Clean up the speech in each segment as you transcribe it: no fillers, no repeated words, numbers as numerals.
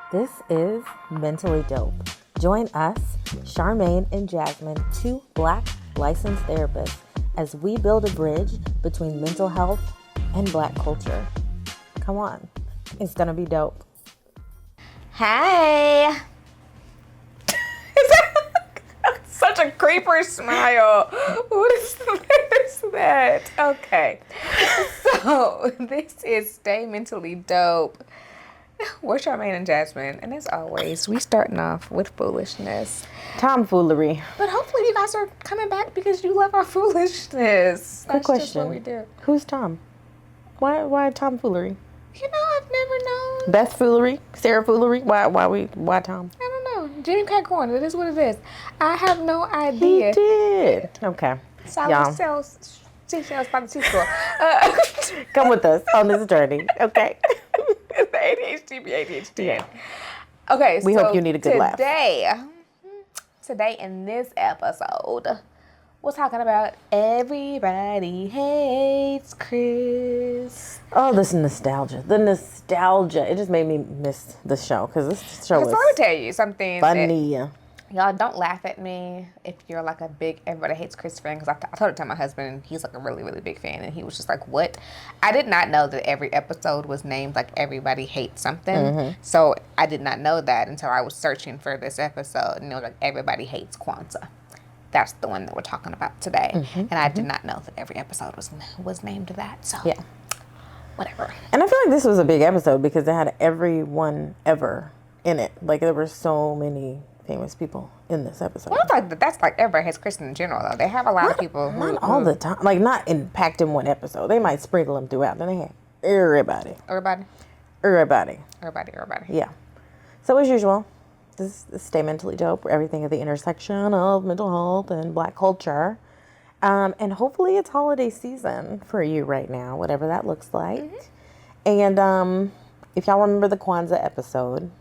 This is Mentally Dope. Join us, Charmaine and Jasmine, two Black licensed therapists, as we build a bridge between mental health and Black culture. Come on, it's gonna be dope. Hey! Such a creeper smile. What is that? Okay. So, this is Stay Mentally Dope. We're Charmaine and Jasmine, and as always, we starting off with foolishness. Tomfoolery. But hopefully you guys are coming back because you love our foolishness. Good question. Just what we do. Who's Tom? Why tomfoolery? You know, I've never known. Beth Foolery? Sarah Foolery? Why Tom? I don't know. Jimmy Cacorn, it is what it is. I have no idea. He did. Okay. Solid cells, seashells by the seashore. Come with us on this journey, okay? It's the ADHD be ADHD. Yeah. Okay, we hope you need a good laugh. Today in this episode, we're talking about Everybody Hates Chris. Oh, this nostalgia. The nostalgia. It just made me miss the show because this show was so let me tell you something. Funny. Y'all don't laugh at me if you're like a big Everybody Hates Chris fan, because I told it to my husband, and he's like a really, really big fan, and he was just like, what? I did not know that every episode was named like Everybody Hates something. Mm-hmm. So I did not know that until I was searching for this episode, and it was like Everybody Hates Kwanzaa. That's the one that we're talking about today. Mm-hmm. And I did not know that every episode was named that. So yeah, whatever. And I feel like this was a big episode because it had everyone ever in it. Like there were so many famous people in this episode. Well, that's like Everybody Hates Chris in general, though. They have a lot of people who... Not all the time. Like, not packed in one episode. They might sprinkle them throughout. Then they had everybody. Everybody. Yeah. So, as usual, this is Stay Mentally Dope. Everything at the intersection of mental health and Black culture. And hopefully it's holiday season for you right now, whatever that looks like. Mm-hmm. And if y'all remember the Kwanzaa episode...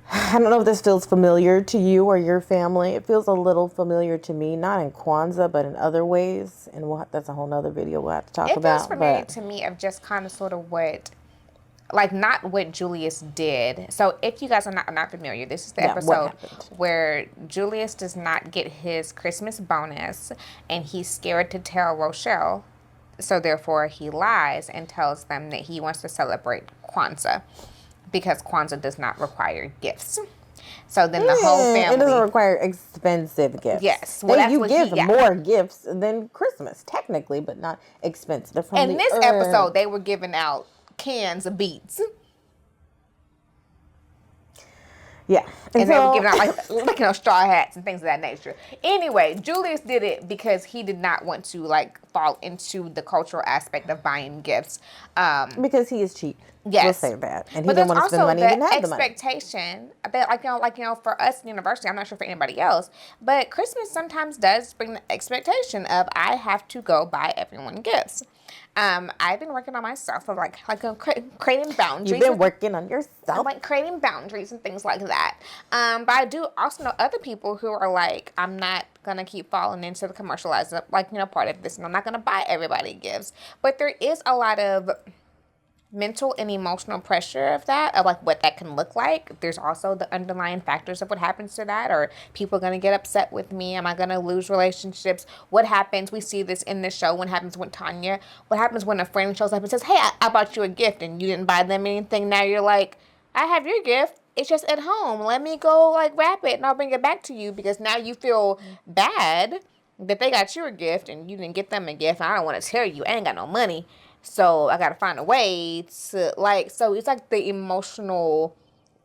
I don't know if this feels familiar to you or your family. It feels a little familiar to me, not in Kwanzaa, but in other ways. And that's a whole nother video we'll have to talk about. It feels familiar to me of just kind of sort of what, like not what Julius did. So if you guys are not familiar, this is the episode where Julius does not get his Christmas bonus and he's scared to tell Rochelle. So therefore he lies and tells them that he wants to celebrate Kwanzaa, because Kwanzaa does not require gifts. So then the whole family... It doesn't require expensive gifts. Yes. Well, you give more gifts than Christmas, technically, but not expensive. In this episode, they were giving out cans of beets. Yeah. And they were giving out like straw hats and things of that nature. Anyway, Julius did it because he did not want to like fall into the cultural aspect of buying gifts. Because he is cheap. Yes. We'll say that. And he didn't want to spend money, he didn't have the money. Expectation that for us in university, I'm not sure for anybody else, but Christmas sometimes does bring the expectation of I have to go buy everyone gifts. I've been working on myself of creating boundaries. You've been working on yourself? Like creating boundaries and things like that. But I do also know other people who are like, I'm not going to keep falling into the commercialism, part of this, and I'm not going to buy everybody gifts. But there is a lot of mental and emotional pressure of that, of like what that can look like. There's also the underlying factors of what happens to that. Are people going to get upset with me? Am I going to lose relationships? What happens? We see this in the show. What happens with Tanya? What happens when a friend shows up and says, hey, I bought you a gift and you didn't buy them anything? Now you're like, I have your gift. It's just at home. Let me go wrap it and I'll bring it back to you, because now you feel bad that they got you a gift and you didn't get them a gift. And I don't want to tell you, I ain't got no money. So I got to find a way to so it's like the emotional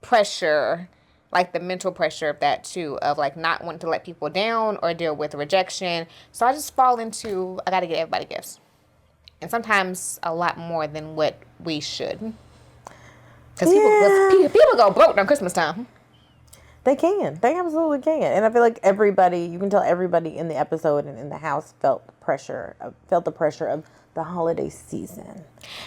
pressure, like the mental pressure of that too, of not wanting to let people down or deal with rejection. So I just fall into, I got to get everybody gifts. And sometimes a lot more than what we should. Because people go broke during Christmas time. They can. They absolutely can. And I feel like you can tell everybody in the episode and in the house felt felt the pressure of the holiday season.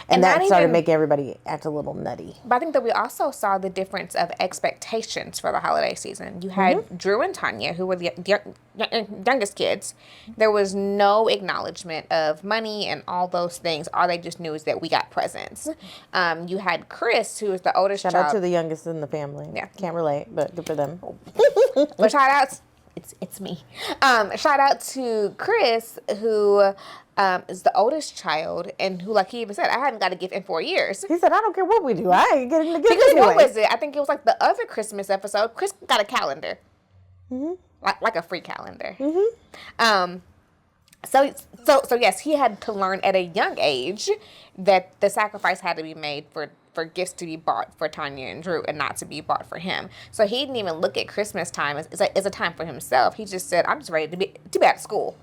And And that not started even- making everybody act a little nutty. But I think that we also saw the difference of expectations for the holiday season. You had Drew and Tanya, who were the youngest kids. There was no acknowledgement of money and all those things. All they just knew is that we got presents. You had Chris, who was the oldest Shout child. out to the youngest in the family. Yeah. Can't relate, but good for them. But shout outs, it's me. Shout out to Chris, who is the oldest child, and who, like he even said, I haven't got a gift in 4 years. He said, I don't care what we do. I ain't getting the gift Because anyway. what was it? I think it was like the other Christmas episode. Chris got a calendar, like a free calendar. So yes, he had to learn at a young age that the sacrifice had to be made for gifts to be bought for Tanya and Drew and not to be bought for him. So he didn't even look at Christmas time as a time for himself. He just said, I'm just ready to be out of school.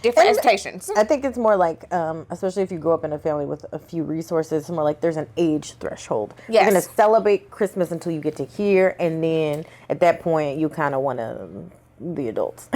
Different expectations. I think it's more like, especially if you grow up in a family with a few resources, it's more like there's an age threshold. Yes. You're going to celebrate Christmas until you get to here, and then at that point, you kind of want to be adults.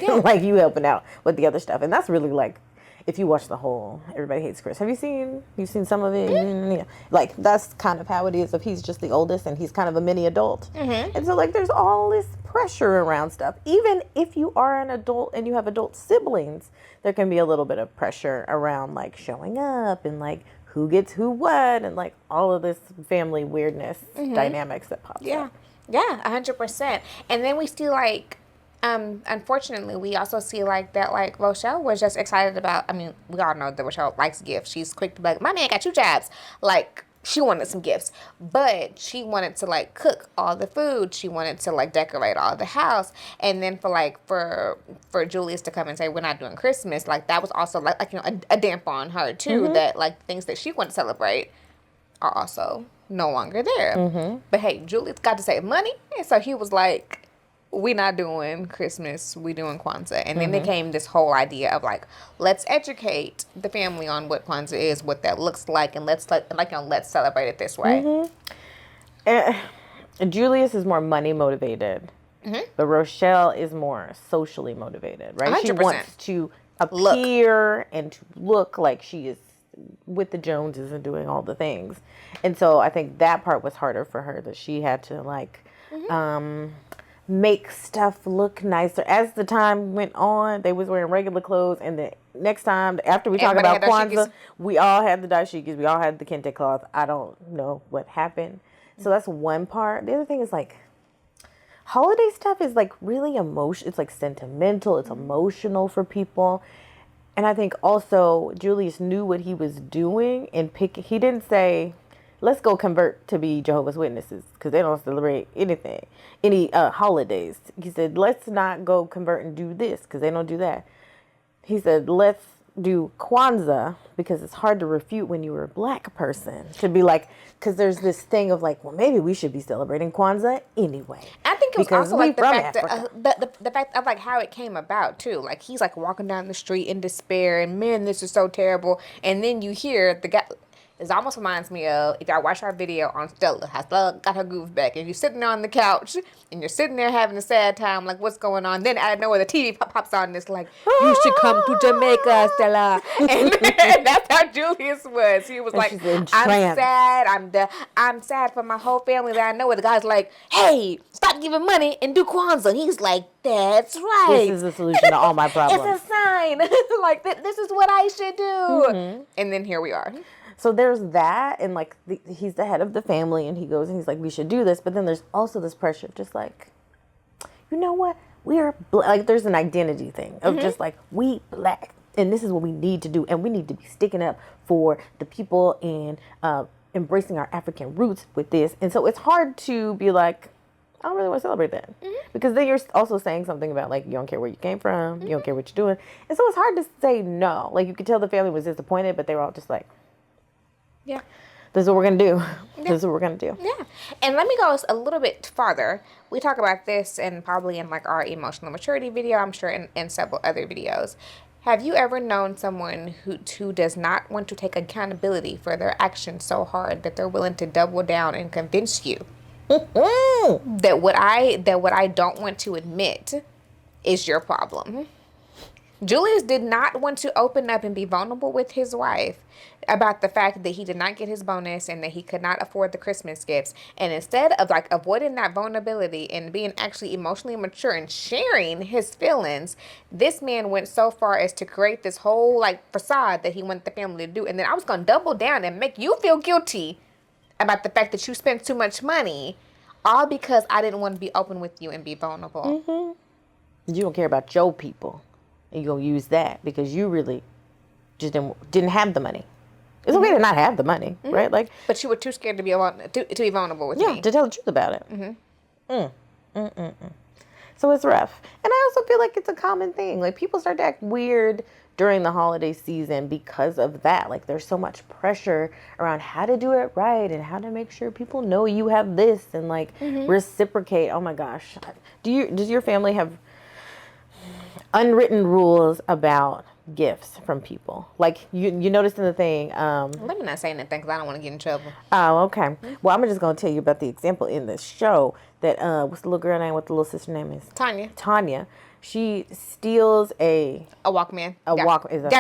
Like you helping out with the other stuff. And that's really like, if you watch the whole Everybody Hates Chris, you've seen some of it? Yeah. Like that's kind of how it is if he's just the oldest and he's kind of a mini adult. And so like there's all this pressure around stuff. Even if you are an adult and you have adult siblings, there can be a little bit of pressure around like showing up and like who gets who what and like all of this family weirdness dynamics that pops up. Yeah, 100%. And then we see like, unfortunately, we also see like that like Rochelle was just excited about. I mean, we all know that Rochelle likes gifts. She's quick to be like, my man got 2 jobs. Like she wanted some gifts, but she wanted to like cook all the food. She wanted to like decorate all the house, and then for Julius to come and say we're not doing Christmas, like that was also like you know a damper on her too. That like things that she wanted to celebrate are also no longer there. But hey, Julius got to save money, and so he was like, we not doing Christmas, we doing Kwanzaa. And then there came this whole idea of like, let's educate the family on what Kwanzaa is, what that looks like, and let's celebrate it this way. And Julius is more money motivated, but Rochelle is more socially motivated, right? 100%. She wants to appear and to look like she is with the Joneses and doing all the things. And so I think that part was harder for her, that she had to like make stuff look nicer. As the time went on, they was wearing regular clothes, and the next time after we talk about Kwanzaa, we all had the dashikis, we all had the kente cloth. I don't know what happened. So that's one part. The other thing is like holiday stuff is like really emotional. It's like sentimental. It's emotional for people. And I think also Julius knew what he was doing and he didn't say, let's go convert to be Jehovah's Witnesses because they don't celebrate any holidays. He said, let's not go convert and do this because they don't do that. He said, let's do Kwanzaa because it's hard to refute when you were a black person to be like, because there's this thing of like, well, maybe we should be celebrating Kwanzaa anyway. I think it was because also like the from fact Africa. that the fact of like how it came about too. Like he's like walking down the street in despair and man, this is so terrible. And then you hear the guy. It almost reminds me of if y'all watch our video on Stella, how Stella got her groove back, and you're sitting there on the couch and you're sitting there having a sad time, like what's going on? Then out of nowhere, the TV pops on and it's like, you should come to Jamaica, Stella. And that's how Julius was. He was like, I'm sad. I'm sad for my whole family that I know. The guy's like, hey, stop giving money and do Kwanzaa. And he's like, that's right. This is the solution to all my problems. It's a sign. Like this is what I should do. And then here we are. So there's that, and like he's the head of the family, and he goes and he's like, we should do this. But then there's also this pressure of just like, you know what? We are like there's an identity thing of just like we black, and this is what we need to do, and we need to be sticking up for the people and embracing our African roots with this. And so it's hard to be like, I don't really want to celebrate that because then you're also saying something about like you don't care where you came from, you don't care what you're doing, and so it's hard to say no. Like you could tell the family was disappointed, but they were all just like, yeah. This is what we're going to do. Yeah. This is what we're going to do. Yeah. And let me go a little bit farther. We talk about this and probably in like our emotional maturity video, I'm sure, and several other videos. Have you ever known someone who does not want to take accountability for their actions so hard that they're willing to double down and convince you that what I don't want to admit is your problem? Julius did not want to open up and be vulnerable with his wife about the fact that he did not get his bonus and that he could not afford the Christmas gifts. And instead of like avoiding that vulnerability and being actually emotionally mature and sharing his feelings, this man went so far as to create this whole like facade that he wanted the family to do. And then I was going to double down and make you feel guilty about the fact that you spent too much money, all because I didn't want to be open with you and be vulnerable. Mm-hmm. You don't care about your people. And you're going to use that because you really just didn't have the money. It's okay to not have the money, right? Like, but you were too scared to be vulnerable with me. Yeah, to tell the truth about it. So it's rough. And I also feel like it's a common thing. Like, people start to act weird during the holiday season because of that. Like, there's so much pressure around how to do it right and how to make sure people know you have this and, like, reciprocate. Oh, my gosh. Does your family have unwritten rules about gifts from people? Like, you noticed in the thing. Let me not say anything because I don't want to get in trouble. Oh, okay. Well, I'm just going to tell you about the example in the show that, what's the little girl name? What the little sister name is? Tanya. She steals a Walkman. Walkman.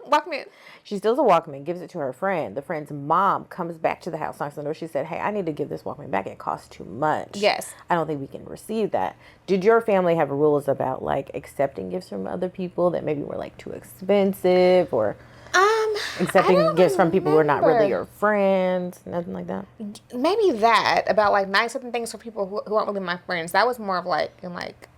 Walkman. She steals a Walkman, gives it to her friend. The friend's mom comes back to the house, knocks on the door. She said, hey, I need to give this Walkman back. It costs too much. Yes. I don't think we can receive that. Did your family have rules about, like, accepting gifts from other people that maybe were, like, too expensive, or accepting gifts from people who are not really your friends? Nothing like that? Maybe that, about, like, not accepting things from people who aren't really my friends. That was more of, like, in, like,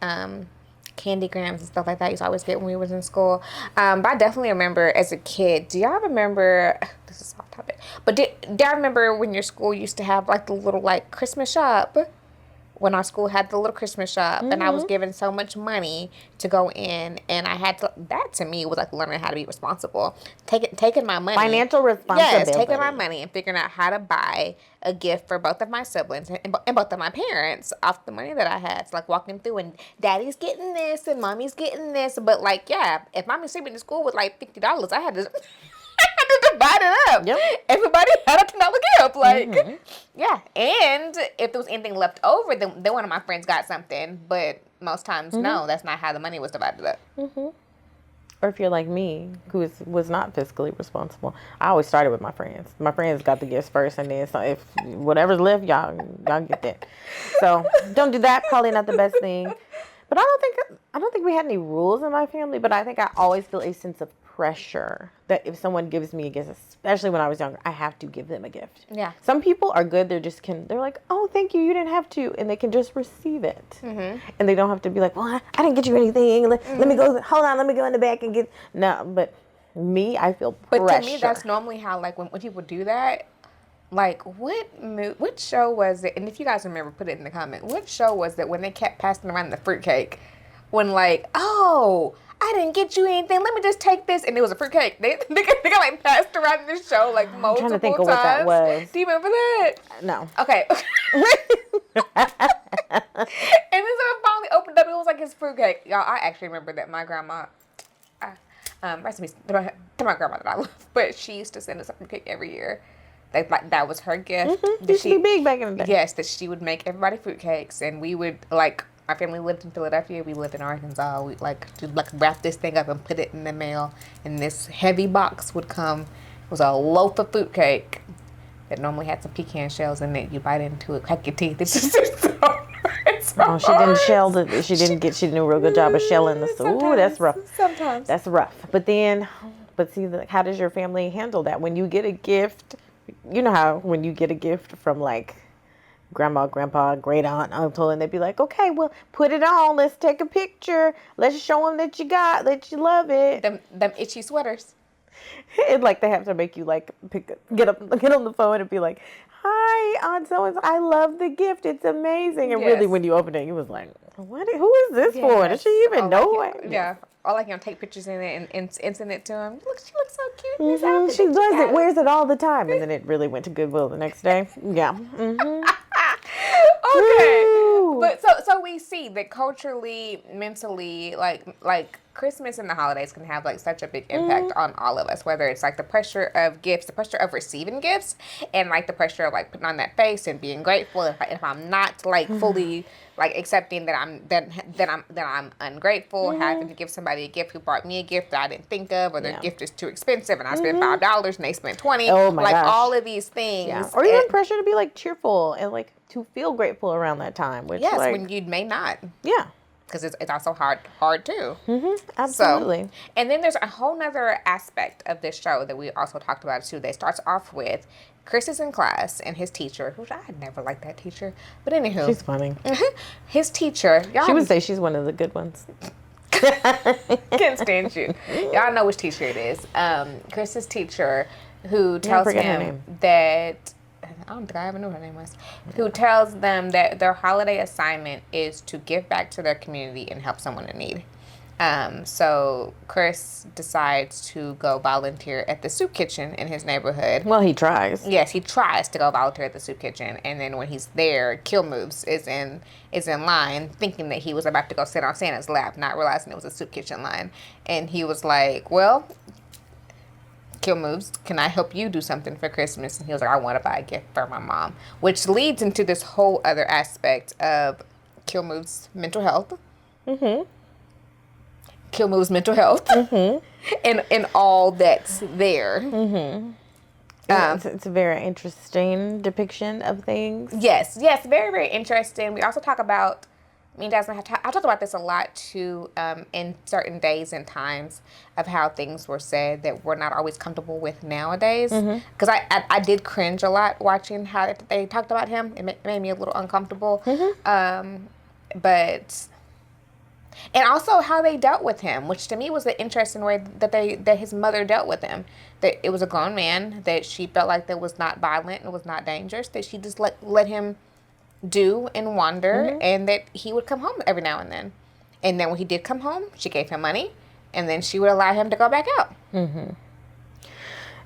candy grams and stuff like that I used to always get when we was in school. But I definitely remember as a kid, do y'all remember, this is off topic, but do y'all remember when your school used to have like the little like Christmas shop? When our school had the little Christmas shop, and I was given so much money to go in, and I had to, that to me was like learning how to be responsible. Taking my money. Financial responsibility. Yes, taking my money and figuring out how to buy a gift for both of my siblings and both of my parents off the money that I had. So, like, walking through and daddy's getting this and mommy's getting this. But, like, yeah, if mommy's sleeping in school with like $50, I had to... I had to divide it up. Yep. Everybody had a $10 gift. Like, yeah. And if there was anything left over, then one of my friends got something. But most times, no, that's not how the money was divided up. Or if you're like me, who was not fiscally responsible, I always started with my friends. My friends got the gifts first, and then so if whatever's left, y'all get that. So don't do that. Probably not the best thing. But I don't think we had any rules in my family. But I think I always feel a sense of pressure that if someone gives me a gift, especially when I was younger, I have to give them a gift. Yeah. Some people are good. They're like, oh, thank you. You didn't have to. And they can just receive it. And they don't have to be like, well, I didn't get you anything. Let me go. Hold on. Let me go in the back and get. No, but me, I feel pressure. But to me, that's normally how, like, when people do that, like, what show was it? And if you guys remember, put it in the comment. What show was it when they kept passing around the fruitcake? When, like, oh, I didn't get you anything. Let me just take this. And it was a fruitcake. They got like passed around this show like multiple times. I'm trying to think of what that was. Do you remember that? No. Okay. And then someone finally opened up. It was like his fruitcake. Y'all, I actually remember that my grandma, rest to my grandma that I love, but she used to send us a fruitcake every year. That was her gift. Used to be big back in the day. Yes, that she would make everybody fruitcakes, and we would like. My family lived in Philadelphia. We lived in Arkansas. We like wrap this thing up and put it in the mail. And this heavy box would come. It was a loaf of fruitcake that normally had some pecan shells in it. You bite into it, crack your teeth. It's just so she didn't shell it. She didn't do a real good job of shelling the. Ooh, that's rough. Sometimes that's rough. But see, how does your family handle that when you get a gift? You know how when you get a gift from like grandma, grandpa, great aunt, uncle, and they'd be like, okay, well, put it on. Let's take a picture. Let's show them that you love it. Them itchy sweaters. It's like they have to make you like get on the phone and be like, hi, Aunt so-and-so, I love the gift. It's amazing. And really, when you open it, you was like, who is this for? Does she even know it? Yeah. Or like, take pictures in it and send it to him. Look, she looks so cute in this outfit. She wears it all the time. And then it really went to Goodwill the next day. Yeah. Okay. Woo. But so we see that culturally, mentally, like Christmas and the holidays can have like such a big impact on all of us, whether it's like the pressure of gifts, the pressure of receiving gifts, and like the pressure of like putting on that face and being grateful. If I'm not like fully like accepting that I'm ungrateful, having to give somebody a gift who brought me a gift that I didn't think of, or their gift is too expensive and I spent $5 and they spent 20. Oh my like gosh. all of these things. Yeah. Or even pressure to be like cheerful and like to feel grateful around that time. Which yes, like, when you may not. yeah. Because it's also hard too. Absolutely. So, and then there's a whole nother aspect of this show that we also talked about too. That starts off with Chris is in class and his teacher, who I never liked that teacher, but anywho, She's funny. his teacher. She would say she's one of the good ones. Can't stand you. Y'all know which teacher it is. Chris's teacher, who tells forget her him name. that. I don't think I ever knew her name was. Who tells them that their holiday assignment is to give back to their community and help someone in need. So Chris decides to go volunteer at the soup kitchen in his neighborhood. Well, he tries. Yes, he tries to go volunteer at the soup kitchen, and then when he's there, Kill Moves is in line, thinking that he was about to go sit on Santa's lap, not realizing it was a soup kitchen line. And he was like, "Well, Kill Moves, can I help you do something for Christmas?" And he was like, "I want to buy a gift for my mom," which leads into this whole other aspect of Kill Moves' mental health. Kill Moves' mental health, and all that's there. It's a very interesting depiction of things. Yes, very, very interesting. We also talk about, me and Jasmine, I talked about this a lot too, in certain days and times of how things were said that we're not always comfortable with nowadays. Because I did cringe a lot watching how they talked about him. It made me a little uncomfortable. But... And also how they dealt with him, which to me was the interesting way that his mother dealt with him. That it was a grown man, that she felt like that was not violent and was not dangerous, that she just let him do and wander, and that he would come home every now and then. And then when he did come home, she gave him money, and then she would allow him to go back out.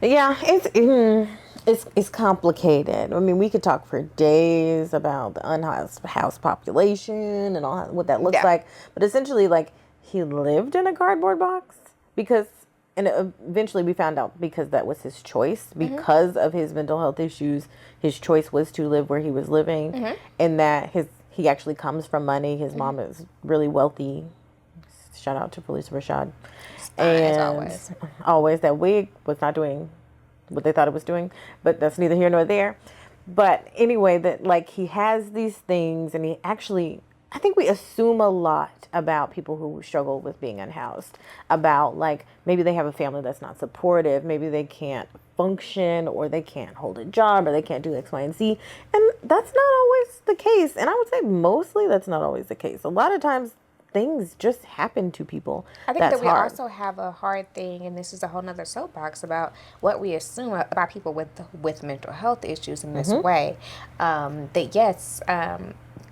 Yeah, it's complicated. I mean, we could talk for days about the unhoused population and all what that looks like. But essentially, like, he lived in a cardboard box and eventually we found out because that was his choice. Because of his mental health issues, his choice was to live where he was living, and that he actually comes from money. His mom is really wealthy. Shout out to Felicia Rashad. And always that wig was not doing what they thought it was doing, but that's neither here nor there. But anyway, that like he has these things, and he actually, I think we assume a lot about people who struggle with being unhoused, about like maybe they have a family that's not supportive, maybe they can't function, or they can't hold a job, or they can't do X, Y, and Z. And that's not always the case. And I would say mostly that's not always the case. A lot of times things just happen to people. I think that we also have a hard thing, and this is a whole nother soapbox about what we assume about people with mental health issues in this way. That yes,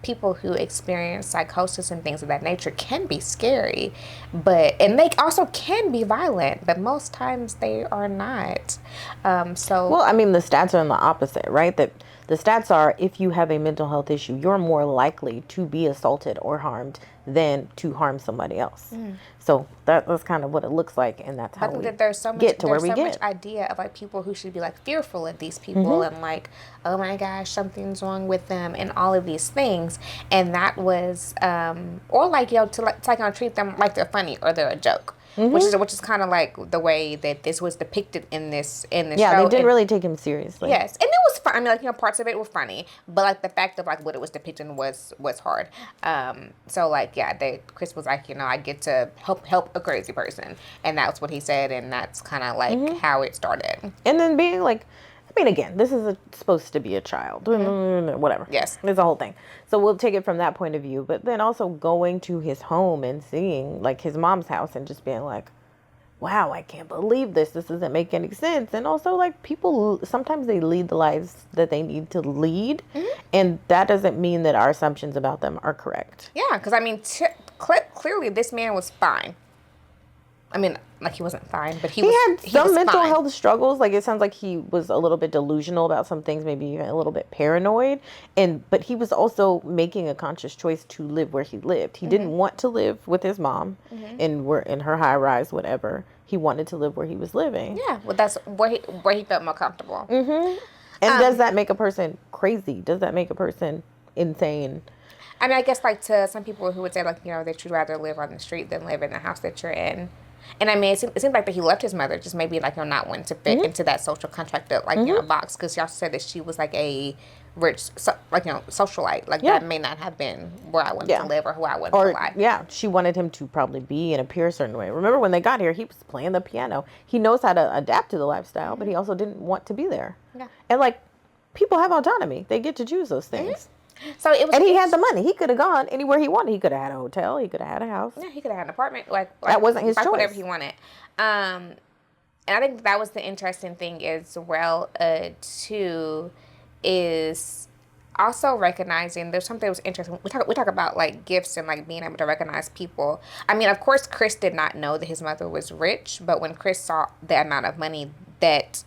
people who experience psychosis and things of that nature can be scary, and they also can be violent, but most times they are not. Well, I mean, the stats are in the opposite, right? That the stats are, if you have a mental health issue, you're more likely to be assaulted or harmed than to harm somebody else. So that's kind of what it looks like, and that's how we get to where we get. There's so much idea of like people who should be like fearful of these people and like, oh my gosh, something's wrong with them and all of these things. And that was, or like, to treat them like they're funny or they're a joke. Which is kind of like the way that this was depicted in this show. Yeah, they didn't really take him seriously. Yes, and it was fun. I mean, like, parts of it were funny, but like the fact of like what it was depicting was hard. So like, yeah, Chris was like, I get to help a crazy person, and that's what he said, and that's kind of like how it started. And then being like, I mean, again, this is supposed to be a child, whatever. Yes. It's a whole thing. So we'll take it from that point of view. But then also going to his home and seeing, like, his mom's house and just being like, wow, I can't believe this. This doesn't make any sense. And also, like, people, sometimes they lead the lives that they need to lead. And that doesn't mean that our assumptions about them are correct. Yeah, because, I mean, clearly this man was fine. I mean, like he wasn't fine, but He had some was mental fine. health struggles. Like it sounds like he was a little bit delusional about some things, maybe even a little bit paranoid. But he was also making a conscious choice to live where he lived. He didn't want to live with his mom in her high rise, whatever. He wanted to live where he was living. Yeah, well, that's where he felt more comfortable. And does that make a person crazy? Does that make a person insane? I mean, I guess like to some people who would say like, you know, that you'd rather live on the street than live in the house that you're in. And I mean, it seemed like that he left his mother just maybe like, you know, not wanting to fit into that social contract of like, you know, box. Because she also said that she was like a rich, like, you know, socialite. Like that may not have been where I wanted to live or who I wanted to live. Yeah, she wanted him to probably be and appear a certain way. Remember when they got here, he was playing the piano. He knows how to adapt to the lifestyle, but he also didn't want to be there. Yeah. And like, people have autonomy. They get to choose those things. So it was, and he had the money. He could have gone anywhere he wanted. He could have had a hotel. He could have had a house. Yeah, he could have had an apartment. Like that wasn't his choice. Whatever he wanted. And I think that was the interesting thing as well, too, is also recognizing there's something that was interesting. We talk about like gifts and like being able to recognize people. I mean, of course, Chris did not know that his mother was rich, but when Chris saw the amount of money that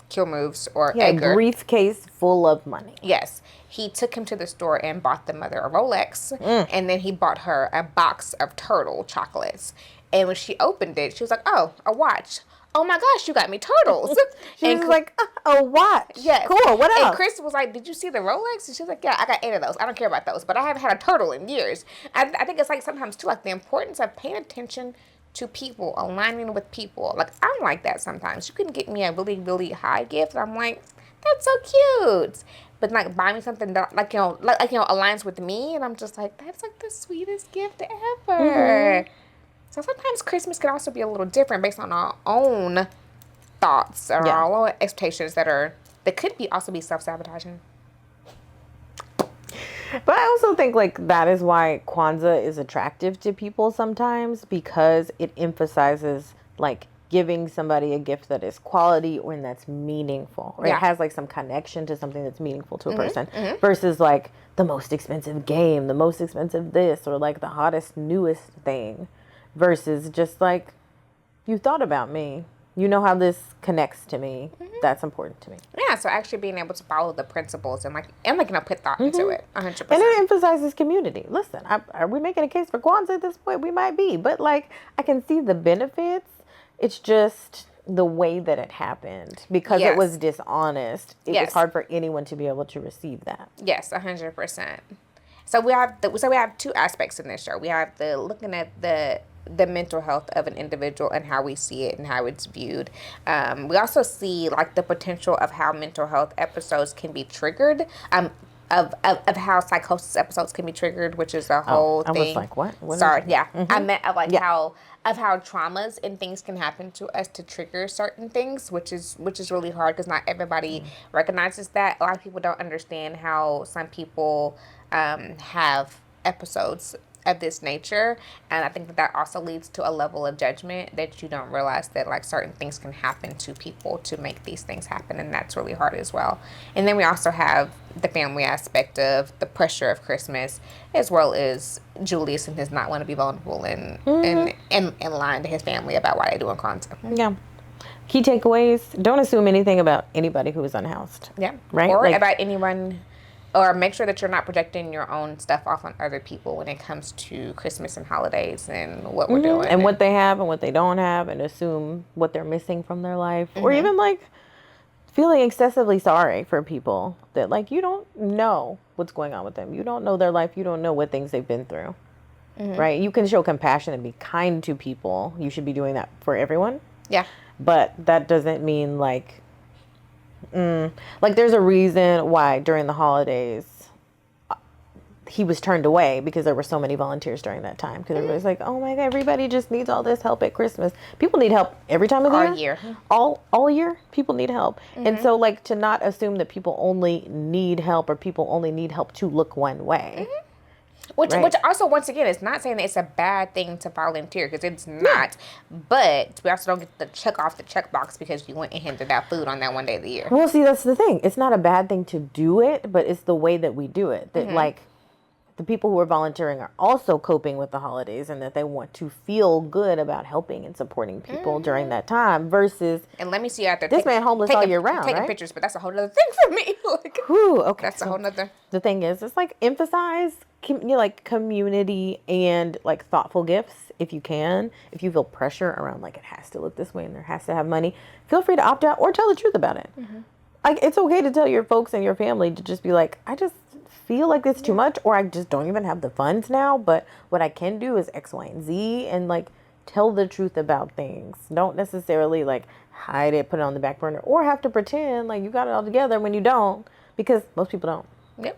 Kill Moves or Edgar, a briefcase full of money. Yes. He took him to the store and bought the mother a Rolex. And then he bought her a box of turtle chocolates. And when she opened it, she was like, oh, a watch. Oh my gosh, you got me turtles. She was like, a watch. Yes. Cool, what else? And Chris was like, did you see the Rolex? And she was like, yeah, I got 8 of those. I don't care about those. But I haven't had a turtle in years. I think it's like sometimes too, like the importance of paying attention to people, aligning with people. Like I'm like that sometimes. You can get me a really, really high gift. I'm like, that's so cute. But like buy me something that like you know aligns with me, and I'm just like, that's like the sweetest gift ever. So sometimes Christmas can also be a little different based on our own thoughts or our own expectations that could be also be self-sabotaging. But I also think like that is why Kwanzaa is attractive to people sometimes, because it emphasizes like giving somebody a gift that is quality or that's meaningful, or it has like some connection to something that's meaningful to a person versus like the most expensive game, the most expensive this, or like the hottest, newest thing versus just like, you thought about me. You know how this connects to me. That's important to me. Yeah, so actually being able to follow the principles and put thought into it, 100%. And it emphasizes community. Listen, are we making a case for Kwanzaa at this point? We might be, but like I can see the benefits. It's just the way that it happened because it was dishonest. It was hard for anyone to be able to receive that. Yes, 100%. So we have 2 aspects in this show. We have the looking at the mental health of an individual and how we see it and how it's viewed. We also see like the potential of how mental health episodes can be triggered. Of how psychosis episodes can be triggered, which is a whole thing. I was like, what? Sorry, yeah. I meant of like how traumas and things can happen to us to trigger certain things, which is really hard because not everybody recognizes that. A lot of people don't understand how some people have episodes of this nature, and I think that also leads to a level of judgment that you don't realize that like certain things can happen to people to make these things happen, and that's really hard as well. And then we also have the family aspect of the pressure of Christmas, as well as Julius and does not want to be vulnerable and lying to his family about why they're doing Kwanzaa. Yeah. Key takeaways: don't assume anything about anybody who is unhoused. Yeah. Right. Or like, about anyone. Or make sure that you're not projecting your own stuff off on other people when it comes to Christmas and holidays and what we're doing. And what they have and what they don't have, and assume what they're missing from their life. Or even like feeling excessively sorry for people that like you don't know what's going on with them. You don't know their life. You don't know what things they've been through. Right? You can show compassion and be kind to people. You should be doing that for everyone. Yeah. But that doesn't mean like... like there's a reason why during the holidays he was turned away, because there were so many volunteers during that time, because everybody's like, oh my god, everybody just needs all this help at Christmas. People need help every time of the year. All year people need help. And so like to not assume that people only need help or people only need help to look one way. Which also, once again, it's not saying that it's a bad thing to volunteer, because it's not. But we also don't get to check off the checkbox because you went and handed out food on that one day of the year. Well, see, that's the thing. It's not a bad thing to do it, but it's the way that we do it. That like the people who are volunteering are also coping with the holidays and that they want to feel good about helping and supporting people during that time versus And let me see you out there. this man homeless all year round, taking right? pictures, but that's a whole other thing for me. Like, Whew, okay. that's a whole nother. The thing is, it's like emphasize like community and like thoughtful gifts if you can. If you feel pressure around like it has to look this way and there has to have money, feel free to opt out or tell the truth about it. Like it's okay to tell your folks and your family to just be like, I just feel like it's too much, or I just don't even have the funds now. But what I can do is X, Y, and Z, and like tell the truth about things. Don't necessarily like hide it, put it on the back burner, or have to pretend like you got it all together when you don't, because most people don't. Yep.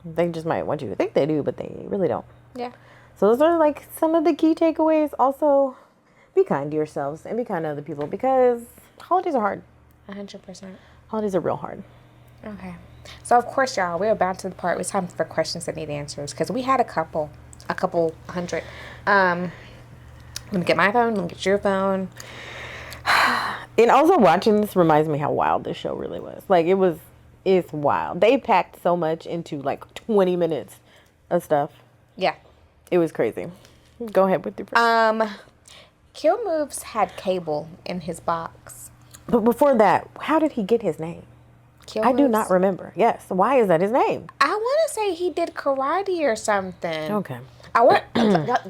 They just might want you to think they do, but they really don't. Yeah. So those are like some of the key takeaways. Also, be kind to yourselves and be kind to other people because holidays are hard. 100%. Holidays are real hard. Okay. So, of course, y'all, we're about to the part. It's time for questions that need answers because we had a couple hundred. Let me get my phone. Let me get your phone. And also watching this reminds me how wild this show really was. Like, it's wild. They packed so much into like 20 minutes of stuff. Yeah. It was crazy. Go ahead with your first. Kill Moves had cable in his box. But before that, how did he get his name? Kill I do Moves? not remember. Yes. Why is that his name? I want to say he did karate or something. Okay. I want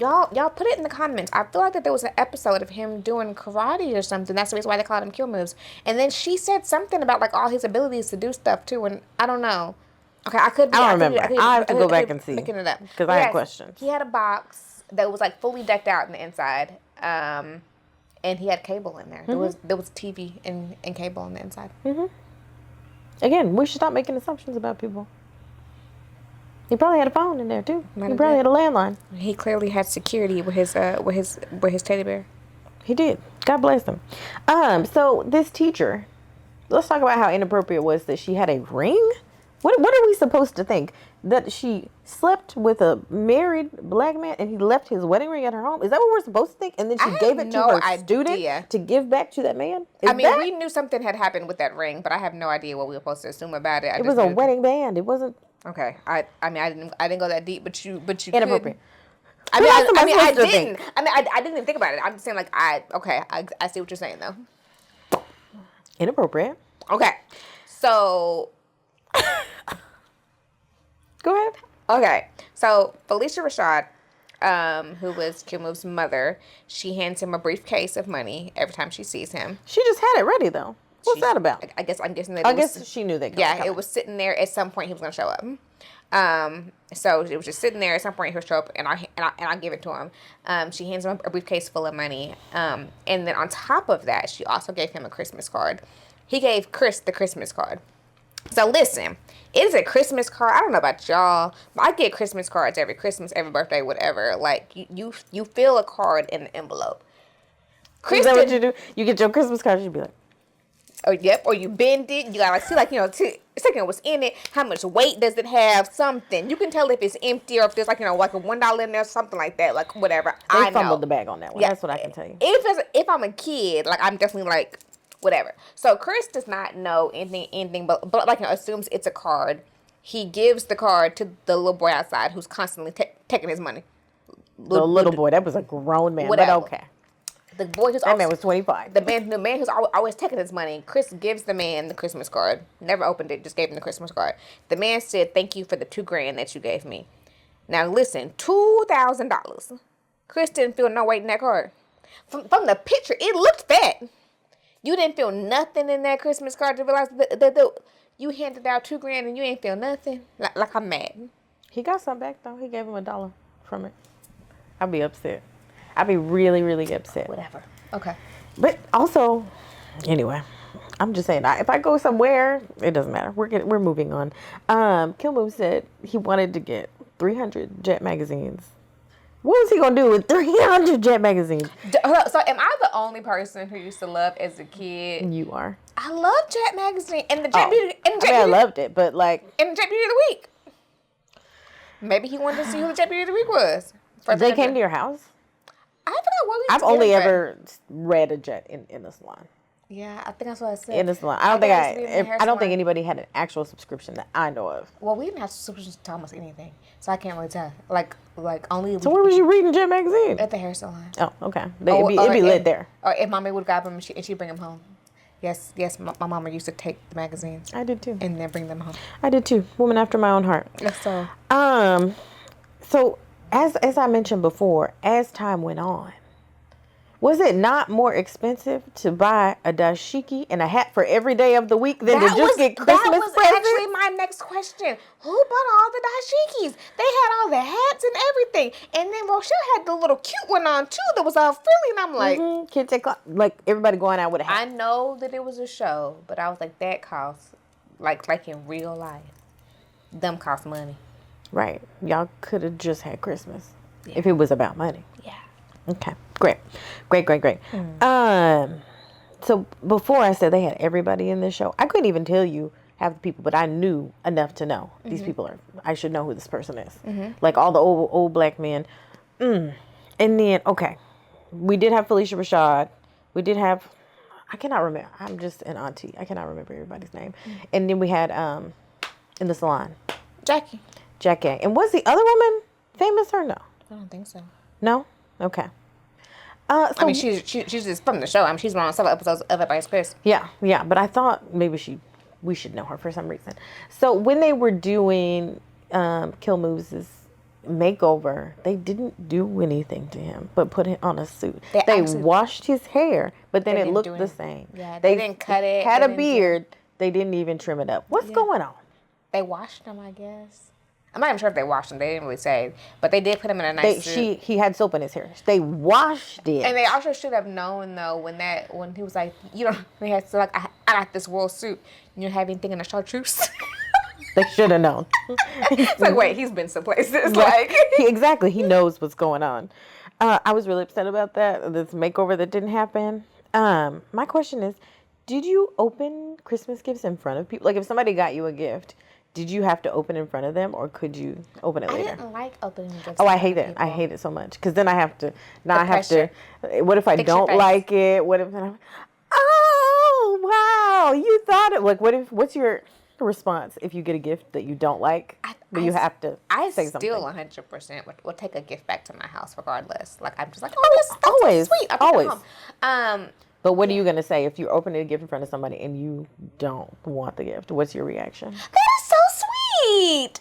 y'all put it in the comments. I feel like that there was an episode of him doing karate or something. That's the reason why they called him Kill Moves. And then she said something about like all his abilities to do stuff too. And I don't know. Okay, I could. I don't remember. I have to go back and see. Making it up Because I had questions. He had a box that was like fully decked out in the inside, and he had cable in there. There was TV and cable on the inside. Again, we should stop making assumptions about people. He probably had a phone in there too. Might He have probably did. had a landline. He clearly had security with his teddy bear. He did. God bless him. So this teacher, let's talk about how inappropriate it was that she had a ring. What are we supposed to think? That she slept with a married black man and he left his wedding ring at her home? Is that what we're supposed to think? And then she gave it to her student to give back to that man? We knew something had happened with that ring, but I have no idea what we were supposed to assume about it. It was a wedding band. It wasn't. Okay. I didn't go that deep, but you Inappropriate. I didn't even think about it. I'm just saying I see what you're saying though. Inappropriate. Okay. So go ahead. Okay. So Felicia Rashad, who was Kill Move's mother, she hands him a briefcase of money every time she sees him. She just had it ready though. What's that about? I'm guessing that she knew that. Yeah, it was sitting there. At some point, he was going to show up. So it was just sitting there. At some point, he'll show up, and I give it to him. She hands him a briefcase full of money, and then on top of that, she also gave him a Christmas card. He gave Chris the Christmas card. So listen, it is a Christmas card. I don't know about y'all, but I get Christmas cards every Christmas, every birthday, whatever. Like you fill a card in an envelope. Is that what you do? You get your Christmas card, you be like. Oh, yep. Or you bend it. You gotta see, second what's in it. How much weight does it have? Something. You can tell if it's empty or if there's like a $1 in there, something like that. Like whatever. They fumbled the bag on that one. Yeah. That's what I can tell you. If I'm a kid, like I'm definitely like whatever. So Chris does not know anything, but assumes it's a card. He gives the card to the little boy outside who's constantly taking his money. The little boy, that was a grown man, whatever. But okay. The boy who's that man was 25. The man who's always taking his money. Chris gives the man the Christmas card. Never opened it, just gave him the Christmas card. The man said, "Thank you for the $2,000 that you gave me." Now listen, $2,000. Chris didn't feel no weight in that card. From the picture, it looked fat. You didn't feel nothing in that Christmas card to realize that you handed out $2,000 and you ain't feel nothing. Like I'm mad. He got some back though. He gave him $1 from it. I'd be upset. I'd be really, really upset. Whatever. Okay. But also, anyway, I'm just saying, if I go somewhere, it doesn't matter. We're moving on. Kill Move said he wanted to get 300 Jet magazines. What was he gonna do with 300 Jet magazines? So am I the only person who used to love as a kid? You are. I love Jet magazine and the Jet Beauty. I loved it, but like. And the Jet Beauty of the Week. Maybe he wanted to see who the Jet Beauty of the Week was. They came to your house? I forgot what we I've only ever read a Jet in the salon. Yeah, I think that's what I said. in the salon. I don't used to be in the hair think salon. anybody had an actual subscription that I know of. Well, we didn't have subscriptions to almost anything, so I can't really tell. Like only. So where was you reading Jet magazine? At the hair salon. Oh, okay. It'd be lit there. Or if mommy would grab them and she'd bring them home. Yes, my mama used to take the magazines. I did too. And then bring them home. I did too. Woman after my own heart. Yes, so. So as I mentioned before, as time went on, was it not more expensive to buy a dashiki and a hat for every day of the week than to just get Christmas That was presents? actually my next question. Who bought all the dashikis? They had all the hats and everything. And then Rochelle had the little cute one on too that was all frilly. And I'm like, Kids take like everybody going out with a hat. I know that it was a show, but I was like, that costs, like in real life, them cost money. Right. Y'all could have just had Christmas if it was about money. Yeah. Okay. Great. So before I said they had everybody in this show, I couldn't even tell you half the people, but I knew enough to know these people I should know who this person is. Like all the old black men. And then, okay, we did have Felicia Rashad. We did have, I cannot remember. I'm just an auntie. I cannot remember everybody's name. And then we had, in the salon, Jackie. And was the other woman famous or no? I don't think so. No? Okay. I mean, she's just from the show. I mean, she's been on several episodes of Everybody's Chris. Yeah, but I thought maybe we should know her for some reason. So when they were doing Kill Moves' makeover, they didn't do anything to him but put him on a suit. They washed his hair, but then it looked the same. Yeah, they didn't cut it. Had a beard. They didn't even trim it up. What's going on? They washed him, I guess. I'm not even sure if they washed him. They didn't really say, but they did put him in a nice suit. He had soap in his hair. They washed it. And they also should have known though when he was like, you know, he had to like, I got this wool suit. You don't have anything in the chartreuse. They should have known. It's like, wait, he's been some places. Like exactly, he knows what's going on. I was really upset about that. This makeover that didn't happen. My question is, did you open Christmas gifts in front of people? Like if somebody got you a gift, did you have to open in front of them, or could you open it later? I didn't like opening gifts. Oh, I hate it. I hate it so much because then I have to. Now I have to. What if I don't like it? What if I'm? Oh wow! You thought it. Like, what's your response if you get a gift that you don't like, but you have to say something? I still 100% will take a gift back to my house regardless. Like I'm just like, that's always sweet. Always. But what are Yeah. you gonna say if you're opening a gift in front of somebody and you don't want the gift? What's your reaction? That is so sweet.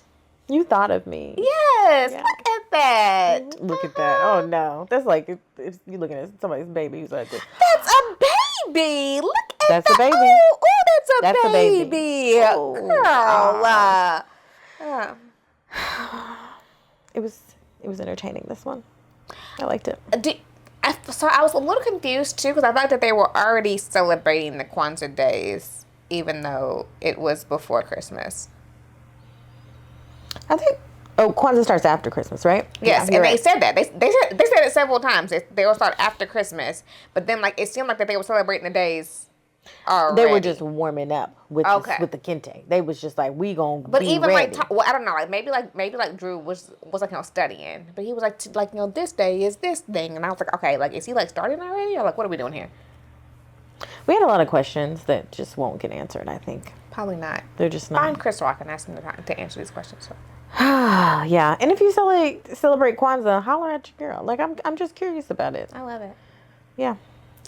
You thought of me. Yes. Yeah. Look at that. Look at that. Oh no, that's like if you're looking at somebody's baby who's like this. That's a baby. Look at That's a baby. Oh, that's a a baby. baby. Oh, Girl. It was entertaining, this one. I liked it. So I was a little confused too because I thought that they were already celebrating the Kwanzaa days, even though it was before Christmas. I think. Oh, Kwanzaa starts after Christmas, right? Yes, yeah, and right. they said that. They said it several times. They will start after Christmas, but then like it seemed like that they were celebrating the days. Already. They were just warming up with with the kente. They was just like, we gonna but be even ready. I don't know, like maybe Drew was like studying, but he was like this day is this thing, and I was like, okay, like is he like starting already, or like what are we doing here? We had a lot of questions that just won't get answered. I think Probably not. they're just not. Find Chris Rock and ask him to answer these questions. Yeah, and if you celebrate Kwanzaa, holler at your girl. Like I'm just curious about it. I love it. Yeah.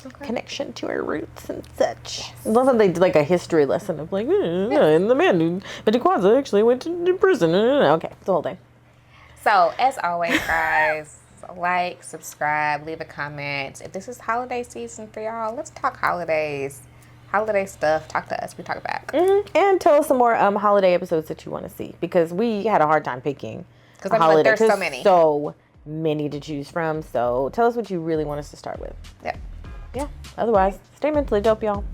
Okay. Connection to our roots and such. Yes. I love that they did like a history lesson of like, and the man who went to Kwanzaa actually went to prison. Okay, it's the whole thing. So, as always, guys, like, subscribe, leave a comment. If this is holiday season for y'all, let's talk holidays. Holiday stuff. Talk to us. We talk back. Mm-hmm. And tell us some more holiday episodes that you want to see, because we had a hard time picking. Because I mean, like, there's so many. So many to choose from. So tell us what you really want us to start with. Yep. Yeah. Otherwise, stay mentally dope, y'all.